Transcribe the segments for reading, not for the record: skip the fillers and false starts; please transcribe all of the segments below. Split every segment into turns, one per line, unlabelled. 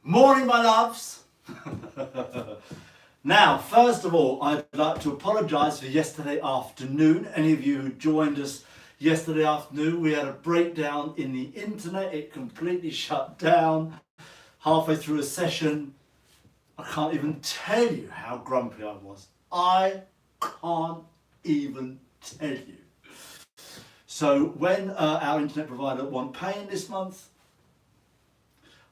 Morning, my loves. Now, first of all, I'd like to apologise for yesterday afternoon. Any of you who joined us yesterday afternoon, we had a breakdown in the internet. It completely shut down halfway through a session. I can't even tell you how grumpy I was. I can't even tell you. So when our internet provider wasn't paying this month,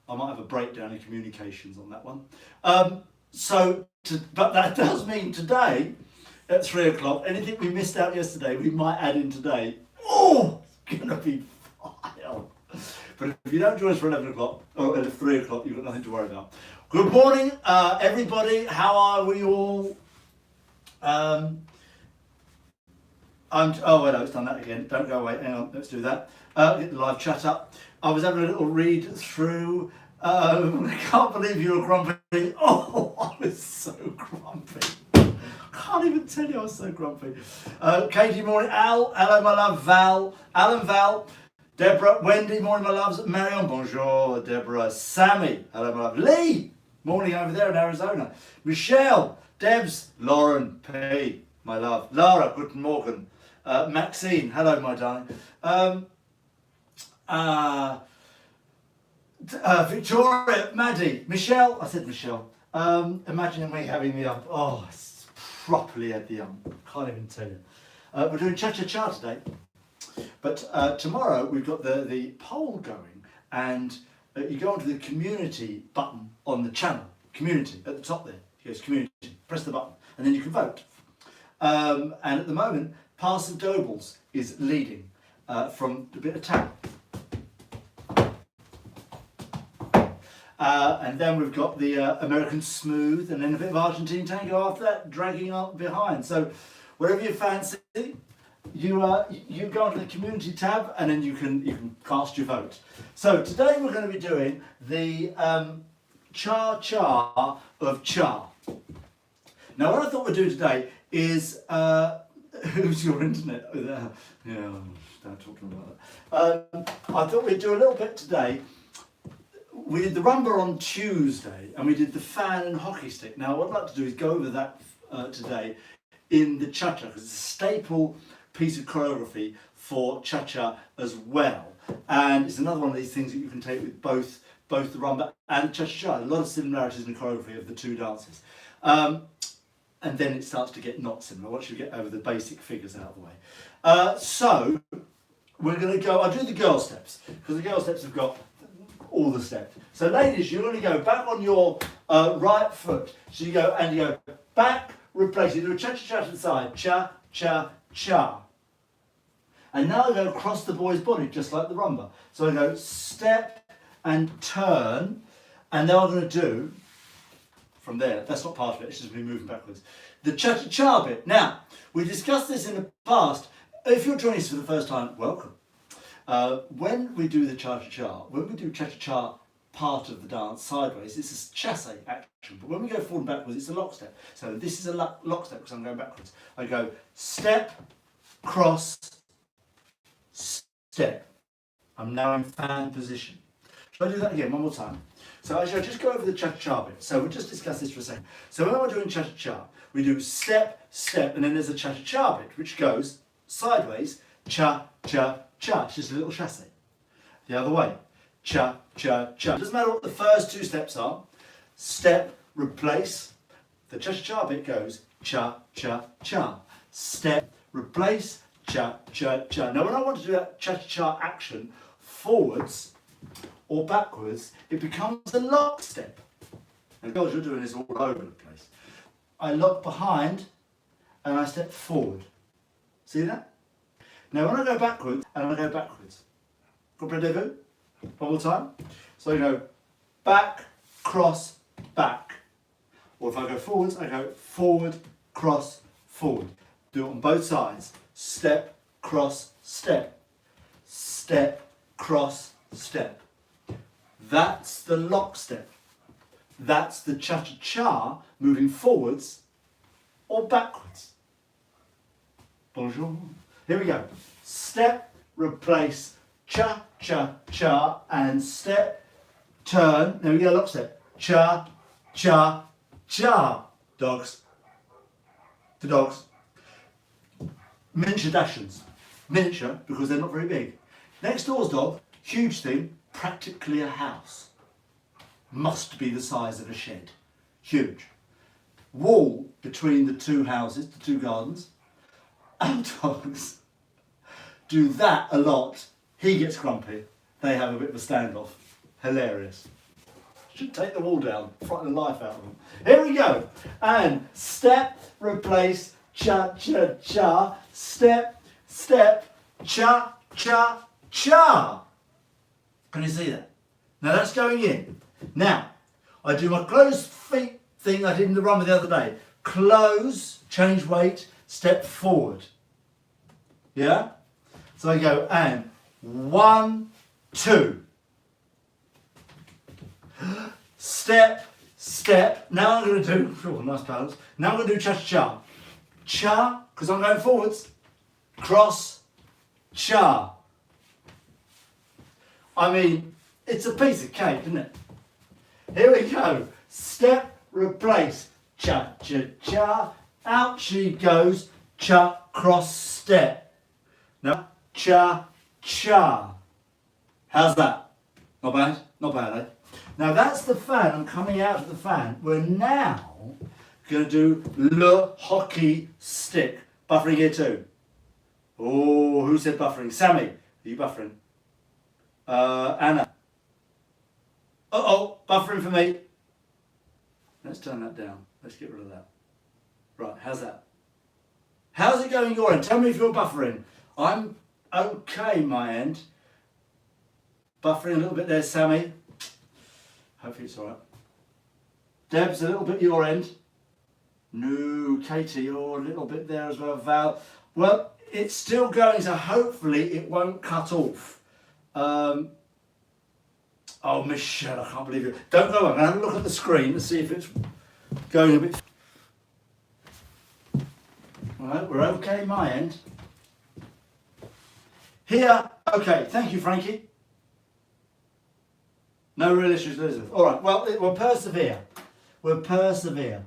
I might have a breakdown in communications on that one. But that does mean today at 3 o'clock, anything we missed out yesterday, we might add in today. Oh, it's going to be vile. But if you don't join us for 11 o'clock or at 3 o'clock, you've got nothing to worry about. Good morning, everybody. How are we all? Oh, no, it's done that again. Don't go away. Hang on, let's do that. Get the live chat up. I was having a little read through. I can't believe you were grumpy. Oh, I was so grumpy. Can't even tell you I was so grumpy. Katie, morning. Al, hello, my love. Val, Alan, Val. Deborah, Wendy, morning, my loves. Marion, bonjour. Deborah, Sammy, hello, my love. Lee, morning over there in Arizona. Michelle, Debs, Lauren, P, my love. Lara, guten Morgen. Maxine, hello, my darling. Victoria, Maddie, Michelle, I said Michelle. Imagine me having the ump. Oh, it's properly had the ump. Can't even tell you. We're doing cha-cha-cha today. But tomorrow we've got the poll going, and you go onto the community button on the channel. Community, at the top there. It goes community. Press the button, and then you can vote. And at the moment, Parson Dobles is leading from a bit of tap. And then we've got the American Smooth, and then a bit of Argentine Tango after that, dragging up behind. So whatever you fancy, you go onto the community tab, and then you can cast your vote. So today we're going to be doing the cha-cha of cha. Now what I thought we'd do today is, who's your internet? Yeah, don't talk to me about that. I thought we'd do a little bit today. We did the rumba on Tuesday, and we did the fan and hockey stick. Now what I'd like to do is go over that today in the cha-cha, because it's a staple piece of choreography for cha-cha as well. And it's another one of these things that you can take with both the rumba and the cha-cha-cha. A lot of similarities in the choreography of the two dances. And then it starts to get not similar once you get over the basic figures out of the way. So we're going to go, I'll do the girl steps, because the girl steps have got all the steps. So ladies, you're going to go back on your right foot. So you go back, replace. You do a cha-cha-cha to the side, cha-cha-cha. And now I go across the boy's body, just like the rumba. So I go step and turn, and then I'm going to do, from there, that's not part of it, it's just me moving backwards, the cha-cha-cha bit. Now, we discussed this in the past. If you're joining us for the first time, welcome. When we do the cha-cha-cha, when we do cha-cha-cha part of the dance sideways, it's a chasse action. But when we go forward and backwards, it's a lock step. So this is a lock step because I'm going backwards. I go step, cross, step. I'm now in fan position. Shall I do that again one more time? So actually, I'll just go over the cha-cha-cha bit. So we'll just discuss this for a second. So when we're doing cha-cha-cha, we do step, step, and then there's a cha-cha-cha bit, which goes sideways, cha-cha-cha. It's just a little chasse. The other way, cha-cha-cha. It doesn't matter what the first two steps are. Step, replace. The cha-cha-cha bit goes cha-cha-cha. Step, replace, cha-cha-cha. Now when I want to do that cha-cha-cha action forwards or backwards, it becomes a lock step. And girls, you're doing this all over the place. I lock behind and I step forward. See that? Now when I go backwards, and I go backwards. Comprenez-vous? One more time. So I go back, cross, back. Or if I go forwards, I go forward, cross, forward. Do it on both sides. Step, cross, step. Step, cross, step. That's the lock step. That's the cha-cha-cha moving forwards or backwards. Bonjour. Here we go. Step, replace, cha-cha-cha, and step, turn. There we go, lock step. cha, cha, cha. Dogs. The dogs. Miniature Dachshunds. Miniature because they're not very big. Next door's dog, huge thing, practically a house. Must be the size of a shed. Huge. Wall between the two houses, the two gardens. Anton's do that a lot. He gets grumpy. They have a bit of a standoff. Hilarious. Should take the wall down, frighten the life out of them. Here we go. And step, replace, cha, cha, cha. Step, step, cha, cha, cha. Can you see that? Now that's going in. Now, I do my closed feet thing I did in the run the other day. Close, change weight, step forward. Yeah? So I go and 1, 2. Step, step. Now I'm going to do, oh, nice balance. Now I'm going to do cha-cha. Cha, because I'm going forwards. Cross, cha. I mean, it's a piece of cake, isn't it? Here we go. Step, replace. Cha-cha-cha. Out she goes. Cha, cross, step. Now, cha-cha. How's that? Not bad? Not bad, eh? Now that's the fan. I'm coming out of the fan. We're now going to do le hockey stick. Buffering here too. Oh, who said buffering? Sammy, are you buffering? Anna. Uh-oh, buffering for me. Let's turn that down. Let's get rid of that. Right, how's that? How's it going your end? Tell me if you're buffering. I'm okay, my end. Buffering a little bit there, Sammy. Hopefully it's alright. Deb's a little bit your end. No, Katie, you're a little bit there as well. Val. Well, it's still going, so hopefully it won't cut off. Oh, Michelle, I can't believe it. Don't go on. Have a look at the screen and see if it's going a bit. Alright, we're okay, my end. Here, okay, thank you, Frankie. No real issues, Elizabeth. All right, well, we'll persevere. We'll persevere.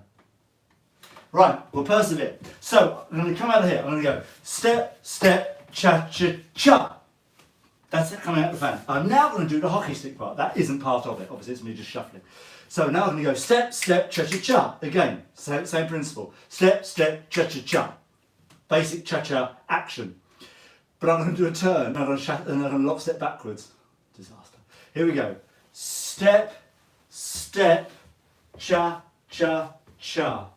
Right, we'll persevere. So, I'm going to come out of here. I'm going to go step, step, cha, cha, cha. That's it coming out of the fan. I'm now going to do the hockey stick part. That isn't part of it. Obviously, it's me just shuffling. So now I'm going to go step, step, cha, cha, cha. Again, same principle. Step, step, cha, cha, cha. Basic cha, cha action. But I'm going to do a turn, and I'm going to lock step backwards. Disaster. Here we go. Step, step, cha, cha, cha.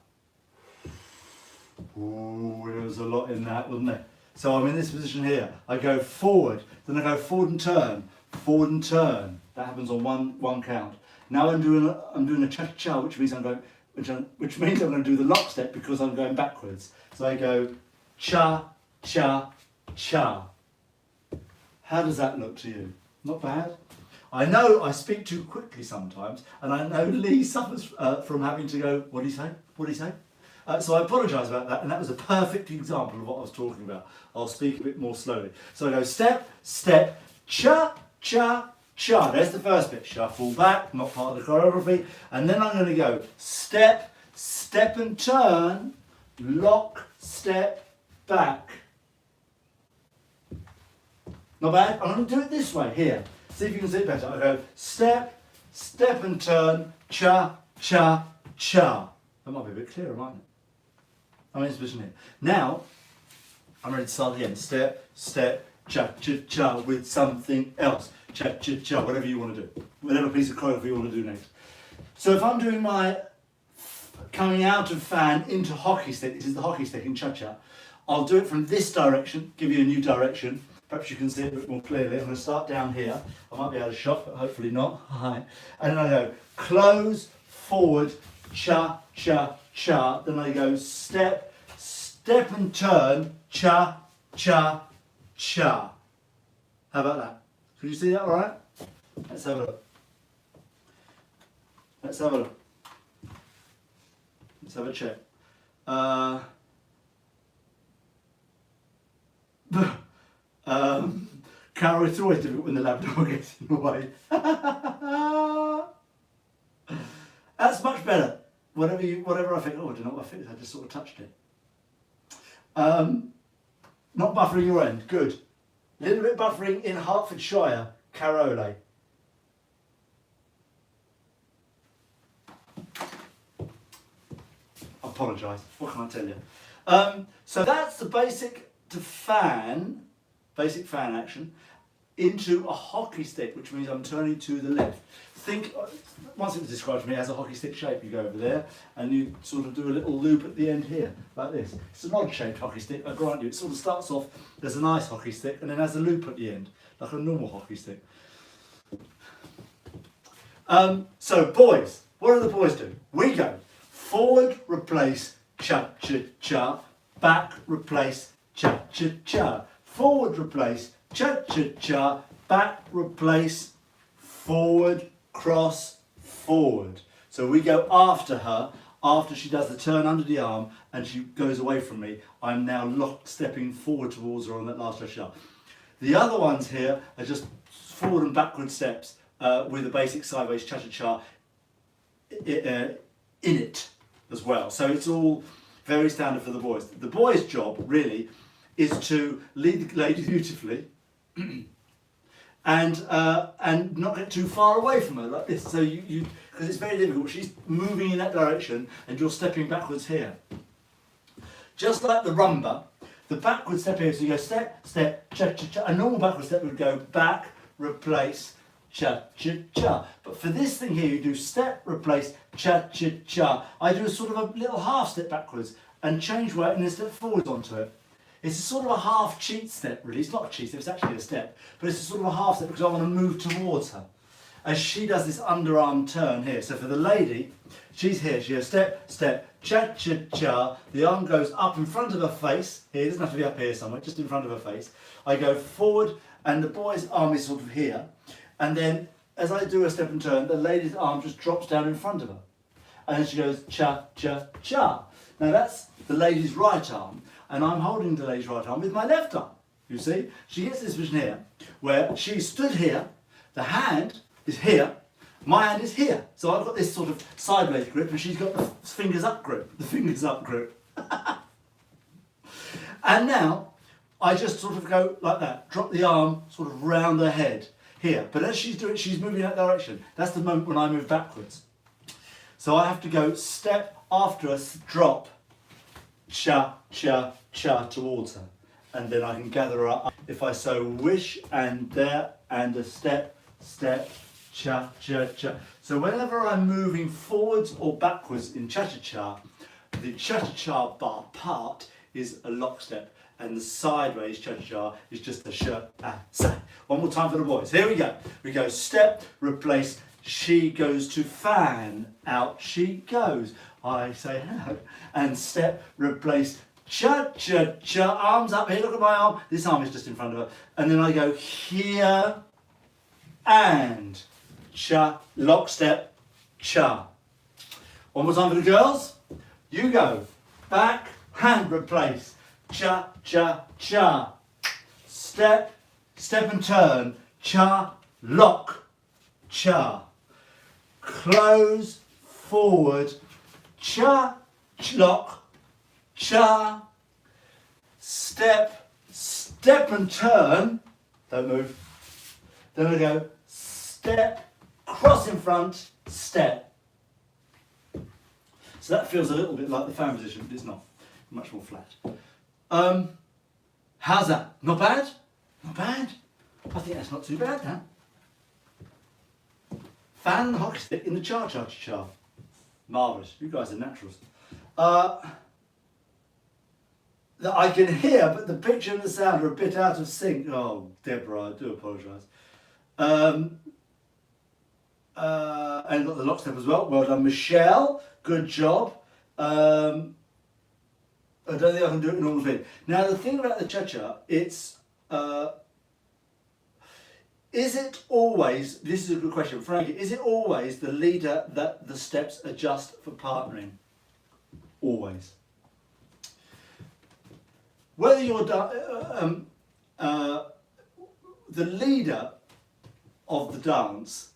Ooh, there was a lot in that, wasn't there? So I'm in this position here. I go forward, then I go forward and turn, forward and turn. That happens on one count. Now I'm doing a cha cha cha, which means I'm going to do the lock step because I'm going backwards. So I go cha cha cha. How does that look to you? Not bad. I know I speak too quickly sometimes, and I know Lee suffers from having to go, what do you say? What do you say? So I apologise about that, and that was a perfect example of what I was talking about. I'll speak a bit more slowly. So I go step, step, cha, cha, cha. There's the first bit. Shuffle back, not part of the choreography. And then I'm going to go step, step and turn, lock, step, back. Not bad? I'm going to do it this way, here. See if you can see it better. I go step, step and turn, cha, cha, cha. That might be a bit clearer, mightn't it? I'm in this position here. Now, I'm ready to start again. Step, step, cha, cha, cha with something else. Cha, cha, cha, whatever you want to do. Whatever piece of choreography you want to do next. So if I'm doing my coming out of fan into hockey stick, this is the hockey stick in cha, cha. I'll do it from this direction, give you a new direction. Perhaps you can see it a bit more clearly. I'm going to start down here. I might be out of shot, but hopefully not. Hi. And then I go close, forward, cha, cha, cha. Then I go step, step and turn, cha, cha, cha. How about that? Can you see that all right? Let's have a look. Let's have a look. Let's have a check. Carol, it's always difficult when the Labrador gets in the way. That's much better. Whatever I think, oh, I don't know what I think, I just sort of touched it. Not buffering your end, good. A little bit buffering in Hertfordshire, Carole. I apologise, what can I tell you? So that's the basic fan action into a hockey stick, which means I'm turning to the left. Think, once it was described to me as a hockey stick shape, you go over there and you sort of do a little loop at the end here, like this. It's an odd shaped hockey stick, I grant you. It sort of starts off as a nice hockey stick and then has a loop at the end, like a normal hockey stick. So boys, what do the boys do? We go forward, replace, cha-cha-cha, back, replace, cha-cha-cha, forward, replace, cha-cha-cha, back, replace, forward, cross, forward. So we go after her, after she does the turn under the arm and she goes away from me, I'm now stepping forward towards her on that last cha-cha. The other ones here are just forward and backward steps with a basic sideways cha-cha-cha in it as well. So it's all very standard for the boys. The boys' job really is to lead the lady beautifully and not get too far away from her like this. So you because it's very difficult. She's moving in that direction and you're stepping backwards here. Just like the rumba, the backward step here, so you go step, step, cha-cha-cha. A normal backward step would go back, replace, cha-cha-cha. But for this thing here, you do step, replace, cha-cha-cha. I do a sort of a little half step backwards and change weight and then step forwards onto it. It's a sort of a half cheat step, really. It's not a cheat step, it's actually a step. But it's a sort of a half step because I want to move towards her. As she does this underarm turn here. So for the lady, she's here. She goes step, step, cha-cha-cha. The arm goes up in front of her face. Here, it doesn't have to be up here somewhere, just in front of her face. I go forward and the boy's arm is sort of here. And then as I do a step and turn, the lady's arm just drops down in front of her. And then she goes cha-cha-cha. Now that's the lady's right arm. And I'm holding the lady's right arm with my left arm. You see? She gets this vision here, where she stood here, the hand is here, my hand is here. So I've got this sort of sideways grip and she's got the fingers up grip. And now I just sort of go like that, drop the arm sort of round her head here. But as she's doing it, she's moving in that direction. That's the moment when I move backwards. So I have to go step after a drop, cha, cha, cha towards her. And then I can gather her up if I so wish, and there, and a step, step, cha, cha, cha. So whenever I'm moving forwards or backwards in cha-cha-cha, the cha-cha-cha bar part is a lock step, and the sideways cha-cha-cha is just a sha-a-sa. One more time for the boys. Here we go. We go step, replace, she goes to fan, out she goes. I say hello, and step, replace, cha-cha-cha, arms up here, look at my arm, this arm is just in front of her, and then I go here, and cha, lock step, cha. One more time for the girls, you go, back, hand, replace, cha-cha-cha, step, step and turn, cha, lock, cha, close, forward, cha, lock, cha, step, step and turn, don't move, then I go step, cross in front, step. So that feels a little bit like the fan position, but it's not, much more flat. How's that? Not bad? Not bad? I think that's not too bad now. Fan and hockey stick in the cha-cha-cha. Marvellous, you guys are naturals. That I can hear, but the picture and the sound are a bit out of sync. Oh, Deborah, I do apologise. And got the lock step as well. Well done, Michelle. Good job. I don't think I can do it in all of it. Now, the thing about the cha-cha, it's... is it always, this is a good question, Frankie, is it always the leader that the steps are just for partnering? Always. Whether you're the leader of the dance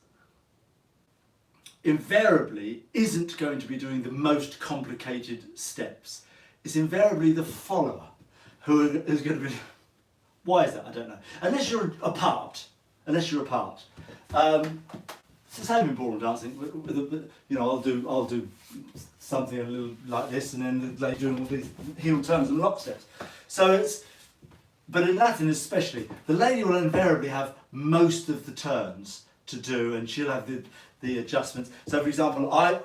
invariably isn't going to be doing the most complicated steps. It's invariably the follower who is going to be. Why is that? I don't know. Unless you're apart. It's the same in ballroom dancing. You know, I'll do something a little like this, and then the lady doing all these heel turns and lock steps. So it's. But in Latin especially, the lady will invariably have most of the turns to do, and she'll have the adjustments. So for example, I,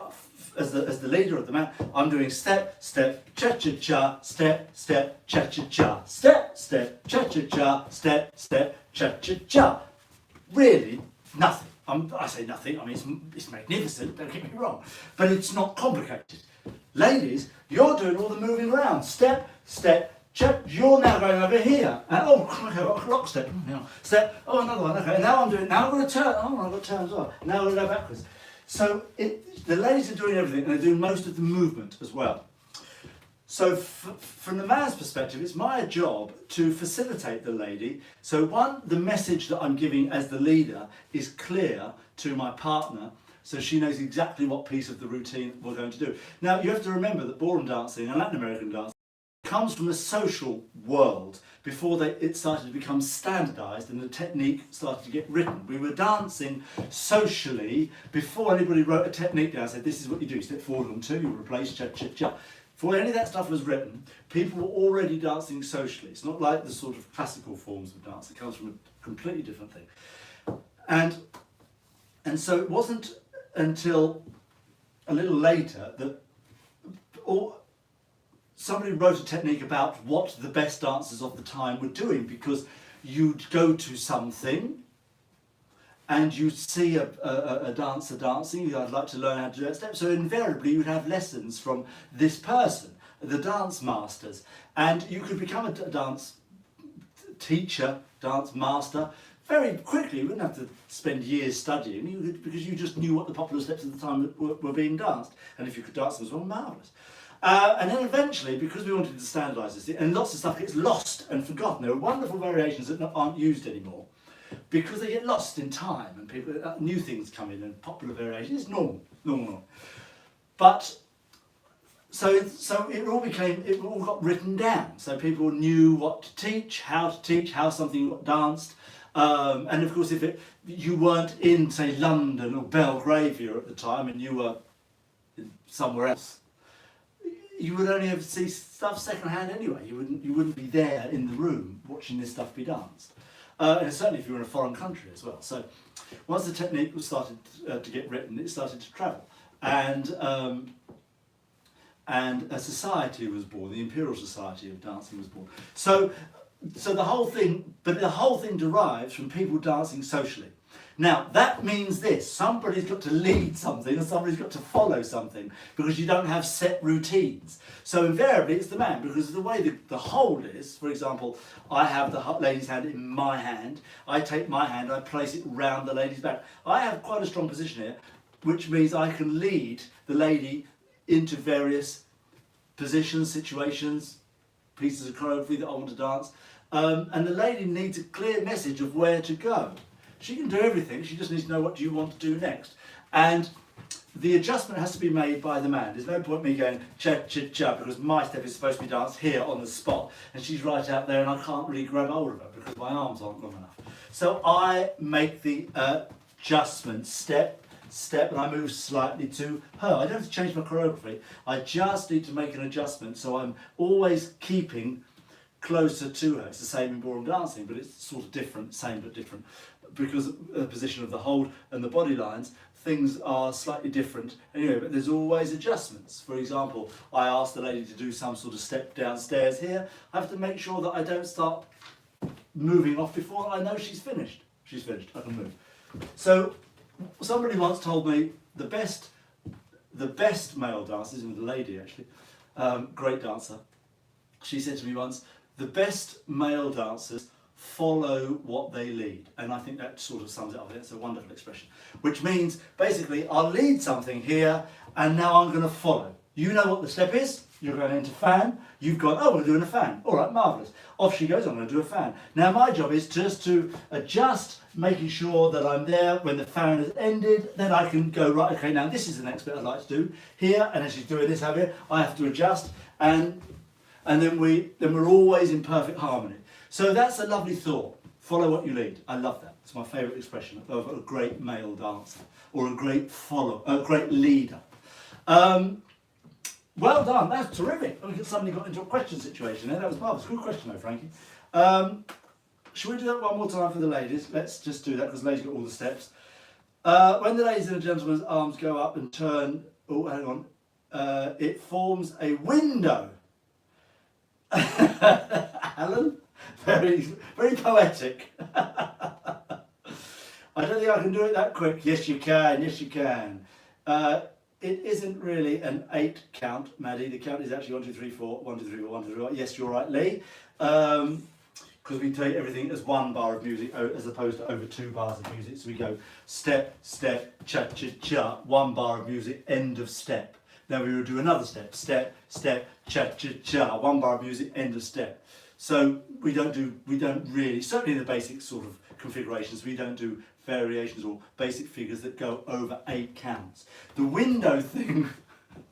as the leader of the man, I'm doing step, step, cha-cha-cha, step, step, cha-cha-cha, step, step, cha-cha-cha, step, step, cha-cha-cha. Really, nothing. I say nothing, I mean it's magnificent, don't get me wrong, but it's not complicated. Ladies, you're doing all the moving around. Step, step, check, you're now going over here. And oh, I've got a clock step. Step, oh, another one, okay. Now I'm going to turn. Oh, I've got to turn as well. Now I'm going to go backwards. So the ladies are doing everything, and they're doing most of the movement as well. So from the man's perspective, it's my job to facilitate the lady. So one, the message that I'm giving as the leader is clear to my partner, so she knows exactly what piece of the routine we're going to do. Now, you have to remember that ballroom dancing and Latin American dancing comes from a social world before it started to become standardised and the technique started to get written. We were dancing socially before anybody wrote a technique down and said, this is what you do, you step forward on two, you replace cha-cha-cha. Before any of that stuff was written, people were already dancing socially. It's not like the sort of classical forms of dance, it comes from a completely different thing. And so it wasn't until a little later that somebody wrote a technique about what the best dancers of the time were doing, because you'd go to something and you'd see a dancer dancing, I'd like to learn how to do that step, so invariably you'd have lessons from this person, the dance masters, and you could become a dance teacher, dance master, very quickly. You wouldn't have to spend years studying, because you just knew what the popular steps at the time were being danced, and if you could dance them as well, marvellous. And then eventually, because we wanted to standardise this, and lots of stuff gets lost and forgotten. There are wonderful variations that aren't used anymore, because they get lost in time, and people, new things come in, and popular variations. It's normal. But so it all got written down. So people knew what to teach, how something got danced. And of course, if you weren't in, say, London or Belgravia at the time, and you were somewhere else, you would only ever see stuff secondhand anyway. You wouldn't be there in the room watching this stuff be danced. And certainly if you were in a foreign country as well. So once the technique was started to get written, it started to travel. And a society was born, the Imperial Society of Dancing was born. So the whole thing derives from people dancing socially. Now, that means this: somebody's got to lead something and somebody's got to follow something, because you don't have set routines. So invariably it's the man, because of the way the hold is. For example, I have the lady's hand in my hand, I take my hand, I place it round the lady's back. I have quite a strong position here, which means I can lead the lady into various positions, situations, pieces of choreography that I want to dance. And the lady needs a clear message of where to go. She can do everything, she just needs to know what do you want to do next. And the adjustment has to be made by the man. There's no point me going cha-cha-cha, because my step is supposed to be danced here on the spot, and she's right out there and I can't really grab hold of her because my arms aren't long enough. So I make the adjustment, step, and I move slightly to her. I don't have to change my choreography, I just need to make an adjustment, so I'm always keeping closer to her. It's the same in ballroom dancing, but it's sort of different, same but different. Because of the position of the hold and the body lines, things are slightly different anyway, but there's always adjustments. For example, I ask the lady to do some sort of step downstairs here. I have to make sure that I don't start moving off before I know she's finished. She's finished, I can move. So somebody once told me the best male dancers, and the lady actually, great dancer, she said to me once, the best male dancers follow what they lead. And I think that sort of sums it up. It's a wonderful expression, which means basically I'll lead something here and now I'm going to follow. You know what the step is. You're going into fan. You've gone, oh, we're doing a fan. All right, marvellous. Off she goes, I'm going to do a fan. Now my job is just to adjust, making sure that I'm there when the fan has ended. Then I can go, right, okay, now this is the next bit I'd like to do here. And as she's doing this, I have to adjust. And then we're always in perfect harmony. So that's a lovely thought. Follow what you lead. I love that. It's my favourite expression of a great male dancer or a great leader. Well done, that's terrific. Somebody got into a question situation there. That was marvellous. Good question though, Frankie. Shall we do that one more time for the ladies? Let's just do that because the ladies got all the steps. When the ladies and the gentleman's arms go up and turn, oh, hang on, it forms a window. Alan, very, very poetic. I don't think I can do it that quick. Yes, you can. Yes, you can. It isn't really an 8 count, Maddie. The count is actually 1, 2, 3, 4, 1, 2, 3, 4, 1, 2, 3, 4. Yes, you're right, Lee. Because we take everything as 1 bar of music as opposed to over 2 bars of music. So we go step, step, cha, cha, cha, 1 bar of music, end of step. Then we will do another step, step, step, cha, cha, cha, 1 bar of music, end of step. So we don't really, certainly in the basic sort of configurations, we don't do variations or basic figures that go over 8 counts. The window thing,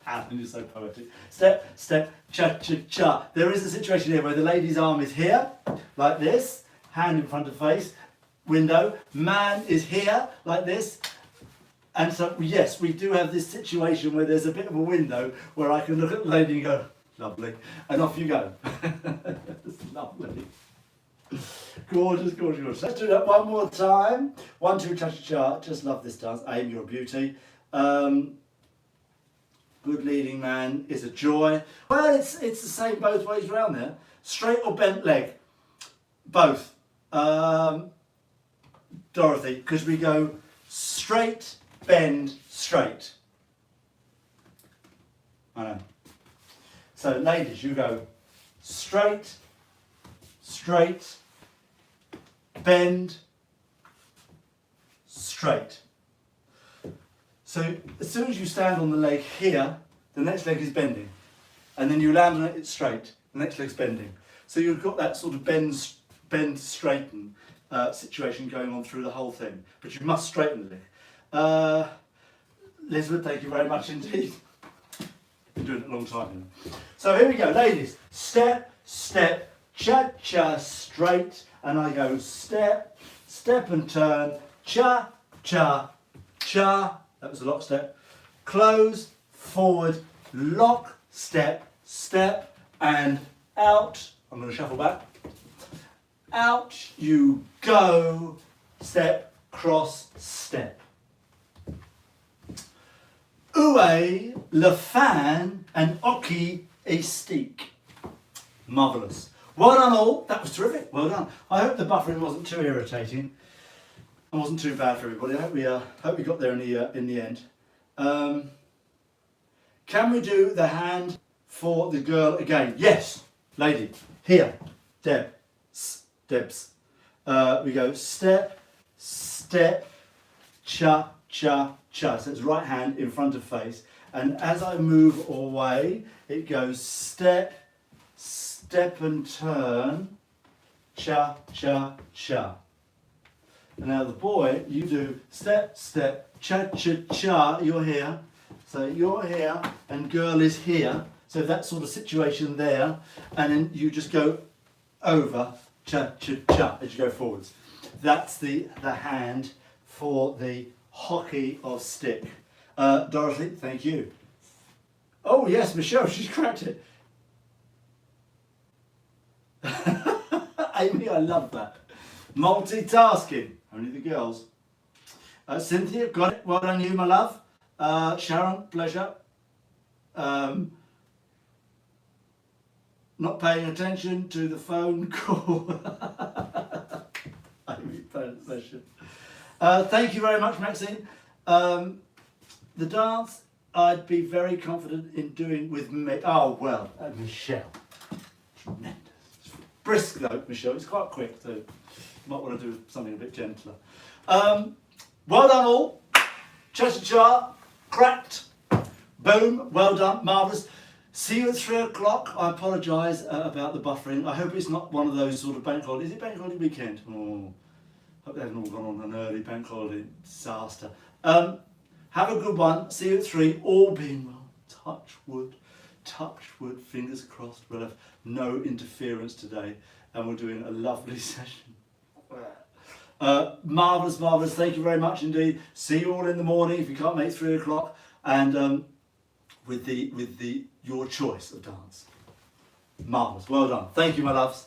Alan is so poetic. Step, step, cha, cha, cha. There is a situation here where the lady's arm is here, like this, hand in front of face, window. Man is here, like this. And so, yes, we do have this situation where there's a bit of a window where I can look at the lady and go, lovely, and off you go. It's lovely. Gorgeous, gorgeous, gorgeous. Let's do that one more time. 1, 2, cha-cha-cha. Just love this dance. Aim, you're a beauty. Good leading man is a joy. Well, it's the same both ways around there. Straight or bent leg? Both. Dorothy, because we go straight, bend, straight. I know. So ladies, you go straight, straight, bend, straight. So as soon as you stand on the leg here, the next leg is bending. And then you land on it, it's straight. The next leg's bending. So you've got that sort of bend, straighten situation going on through the whole thing. But you must straighten the leg. Elizabeth, thank you very much indeed. Been doing it a long time now. So here we go, ladies. Step, step, cha-cha, straight. And I go step, step and turn, cha, cha, cha. That was a lock step. Close, forward, lock, step, step, and out. I'm going to shuffle back. Out you go. Step, cross, step. Oué, le fan, and oki et stick. Marvellous. Well done all. That was terrific. Well done. I hope the buffering wasn't too irritating. It wasn't too bad for everybody. I hope we got there in the end. Can we do the hand for the girl again? Yes, lady. Here, Deb, Debs. We go step, step, cha, cha, cha. So it's right hand in front of face. And as I move away, it goes step, step and turn, cha, cha, cha. And now the boy, you do step, step, cha, cha, cha, you're here. So you're here and girl is here. So that sort of situation there. And then you just go over, cha, cha, cha, as you go forwards. That's the hand for the hockey of stick. Dorothy, thank you. Oh yes, Michelle, she's cracked it. Amy, I love that. Multitasking. Only the girls. Cynthia, got it. Well done you, my love. Sharon, pleasure. Not paying attention to the phone call. Amy, pleasure. Thank you very much, Maxine. The dance, I'd be very confident in doing with me. Oh, well, Michelle. Tremendous. Brisk though, Michelle. It's quite quick, so you might want to do something a bit gentler. Well done all. Cha-cha-cha. Cracked. Boom, well done, marvellous. See you at 3 o'clock. I apologise about the buffering. I hope it's not one of those sort of bank holidays. Is it bank holiday weekend? Oh, hope they haven't all gone on an early bank holiday disaster. Have a good one. See you at 3. All being well. Touch wood, fingers crossed. We'll have no interference today, and we're doing a lovely session. Marvellous, marvellous. Thank you very much indeed. See you all in the morning if you can't make 3 o'clock, and with your choice of dance. Marvellous. Well done. Thank you, my loves.